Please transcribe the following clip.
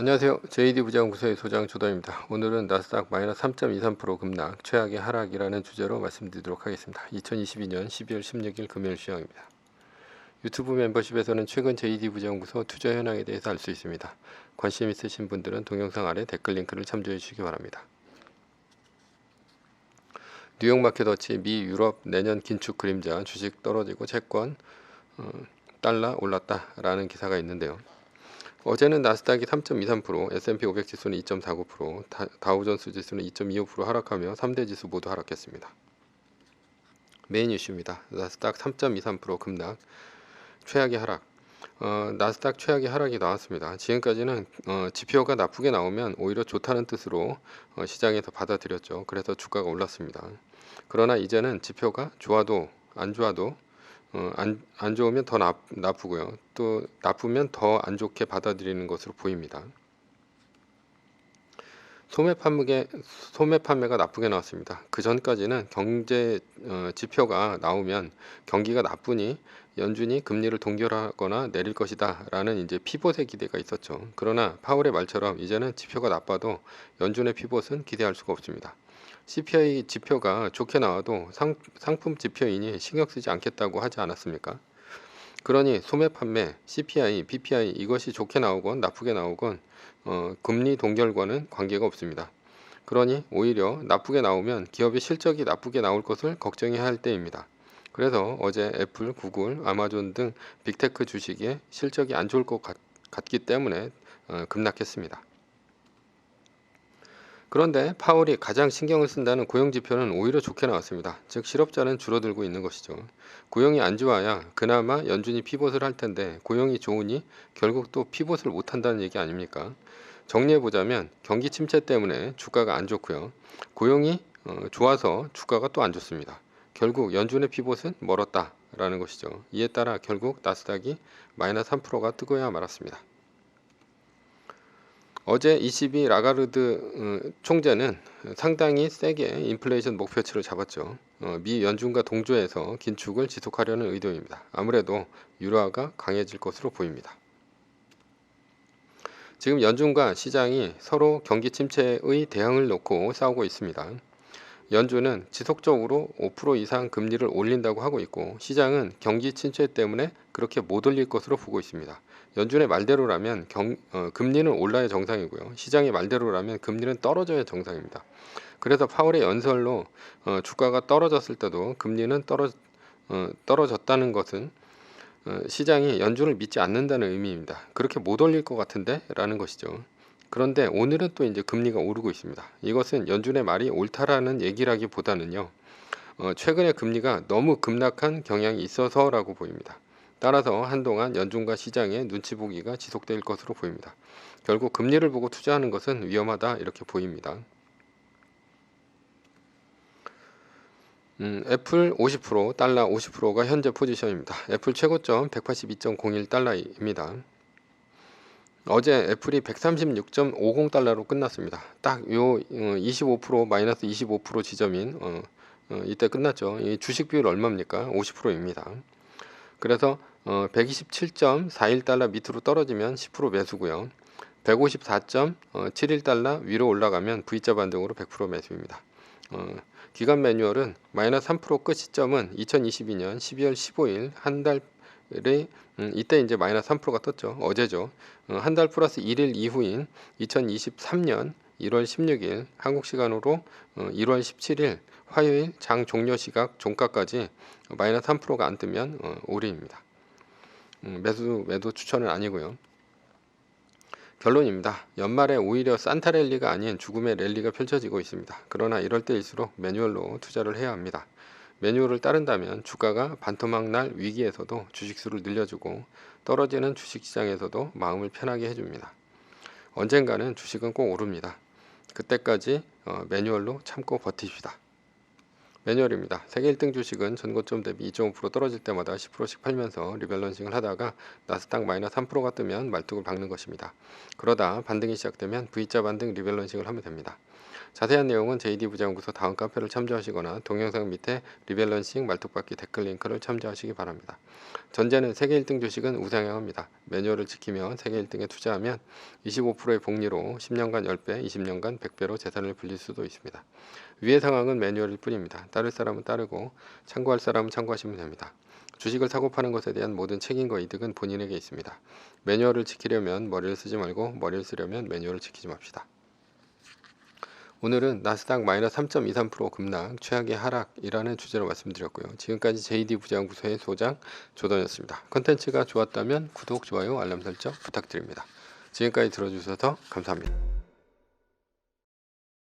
안녕하세요. JD부장구소의 소장 조담입니다. 오늘은 나스닥 마이너스 3.23% 급락, 최악의 하락이라는 주제로 말씀드리도록 하겠습니다. 2022년 12월 16일 금요일 시황입니다. 유튜브 멤버십에서는 최근 JD부장구소 투자 현황에 대해서 알 수 있습니다. 관심 있으신 분들은 동영상 아래 댓글 링크를 참조해 주시기 바랍니다. 뉴욕 마켓워치 미 유럽 내년 긴축 그림자 주식 떨어지고 채권 달러 올랐다라는 기사가 있는데요. 어제는 나스닥이 3.23%, S&P 500 지수는 2.49%, 다우존스 지수는 2.25% 하락하며 3대 지수 모두 하락했습니다. 메인 이슈입니다. 나스닥 3.23% 급락, 최악의 하락. 나스닥 최악의 하락이 나왔습니다. 지금까지는 지표가 나쁘게 나오면 오히려 좋다는 뜻으로 시장에서 받아들였죠. 그래서 주가가 올랐습니다. 그러나 이제는 지표가 좋아도 안 좋아도 안 좋으면 더 나쁘고요. 또 나쁘면 더 안 좋게 받아들이는 것으로 보입니다. 소매 판매가 나쁘게 나왔습니다. 그 전까지는 경제 지표가 나오면 경기가 나쁘니 연준이 금리를 동결하거나 내릴 것이다 라는 이제 피봇의 기대가 있었죠. 그러나 파월의 말처럼 이제는 지표가 나빠도 연준의 피봇은 기대할 수가 없습니다. CPI 지표가 좋게 나와도 상품 지표이니 신경 쓰지 않겠다고 하지 않았습니까? 그러니 소매 판매, CPI, PPI 이것이 좋게 나오건 나쁘게 나오건 금리 동결과는 관계가 없습니다. 그러니 오히려 나쁘게 나오면 기업의 실적이 나쁘게 나올 것을 걱정해야 할 때입니다. 그래서 어제 애플, 구글, 아마존 등 빅테크 주식의 실적이 안 좋을 것 같기 때문에 급락했습니다. 그런데 파월이 가장 신경을 쓴다는 고용지표는 오히려 좋게 나왔습니다. 즉 실업자는 줄어들고 있는 것이죠. 고용이 안 좋아야 그나마 연준이 피봇을 할 텐데 고용이 좋으니 결국 또 피봇을 못한다는 얘기 아닙니까? 정리해보자면 경기 침체 때문에 주가가 안 좋고요. 고용이 좋아서 주가가 또 안 좋습니다. 결국 연준의 피봇은 멀었다라는 것이죠. 이에 따라 결국 나스닥이 마이너스 3%가 뜨거야 말았습니다. 어제 ECB 라가르드 총재는 상당히 세게 인플레이션 목표치를 잡았죠. 미 연준과 동조해서 긴축을 지속하려는 의도입니다. 아무래도 유로화가 강해질 것으로 보입니다. 지금 연준과 시장이 서로 경기 침체의 대응을 놓고 싸우고 있습니다. 연준은 지속적으로 5% 이상 금리를 올린다고 하고 있고 시장은 경기 침체 때문에 그렇게 못 올릴 것으로 보고 있습니다. 연준의 말대로라면 금리는 올라야 정상이고요. 시장의 말대로라면 금리는 떨어져야 정상입니다. 그래서 파월의 연설로 주가가 떨어졌을 때도 금리는 떨어졌다는 것은 시장이 연준을 믿지 않는다는 의미입니다. 그렇게 못 올릴 것 같은데? 라는 것이죠. 그런데 오늘은 또 이제 금리가 오르고 있습니다. 이것은 연준의 말이 옳다라는 얘기라기보다는요. 최근에 금리가 너무 급락한 경향이 있어서라고 보입니다. 따라서 한동안 연준과 시장의 눈치 보기가 지속될 것으로 보입니다. 결국 금리를 보고 투자하는 것은 위험하다 이렇게 보입니다. 애플 50%, 달러 50%가 현재 포지션입니다. 애플 최고점 182.01달러입니다. 어제 애플이 136.50달러로 끝났습니다. 딱 요 25% 마이너스 25% 지점인 이때 끝났죠. 이 주식 비율 얼마입니까? 50%입니다. 그래서 127.41달러 밑으로 떨어지면 10% 매수고요. 154.71달러 위로 올라가면 V자 반등으로 100% 매수입니다. 기간 매뉴얼은 마이너스 3% 끝 시점은 2022년 12월 15일 한 달의 이때 이제 마이너스 3%가 떴죠. 어제죠. 한 달 플러스 1일 이후인 2023년 1월 16일 한국 시간으로 1월 17일 화요일 장 종료 시각 종가까지 마이너스 3%가 안 뜨면 올인입니다. 매도 추천은 아니고요. 결론입니다. 연말에 오히려 산타 랠리가 아닌 죽음의 랠리가 펼쳐지고 있습니다. 그러나 이럴 때일수록 매뉴얼로 투자를 해야 합니다. 매뉴얼을 따른다면 주가가 반토막 날 위기에서도 주식수를 늘려주고 떨어지는 주식시장에서도 마음을 편하게 해줍니다. 언젠가는 주식은 꼭 오릅니다. 그때까지 매뉴얼로 참고 버티시다. 매뉴얼입니다. 세계 1등 주식은 전고점 대비 2.5% 떨어질 때마다 10%씩 팔면서 리밸런싱을 하다가 나스닥 마이너스 3%가 뜨면 말뚝을 박는 것입니다. 그러다 반등이 시작되면 V자 반등 리밸런싱을 하면 됩니다. 자세한 내용은 JD부자연구소 다음 카페를 참조하시거나 동영상 밑에 리밸런싱 말뚝박기 댓글 링크를 참조하시기 바랍니다. 전제는 세계 1등 주식은 우상향합니다. 매뉴얼을 지키며 세계 1등에 투자하면 25%의 복리로 10년간 10배, 20년간 100배로 재산을 불릴 수도 있습니다. 위의 상황은 매뉴얼일 뿐입니다. 따를 사람은 따르고 참고할 사람은 참고하시면 됩니다. 주식을 사고 파는 것에 대한 모든 책임과 이득은 본인에게 있습니다. 매뉴얼을 지키려면 머리를 쓰지 말고 머리를 쓰려면 매뉴얼을 지키지 맙시다. 오늘은 나스닥 마이너스 3.23% 급락, 최악의 하락이라는 주제로 말씀드렸고요. 지금까지 JD부자연구소의 소장 조던이었습니다. 컨텐츠가 좋았다면 구독, 좋아요, 알람 설정 부탁드립니다. 지금까지 들어주셔서 감사합니다.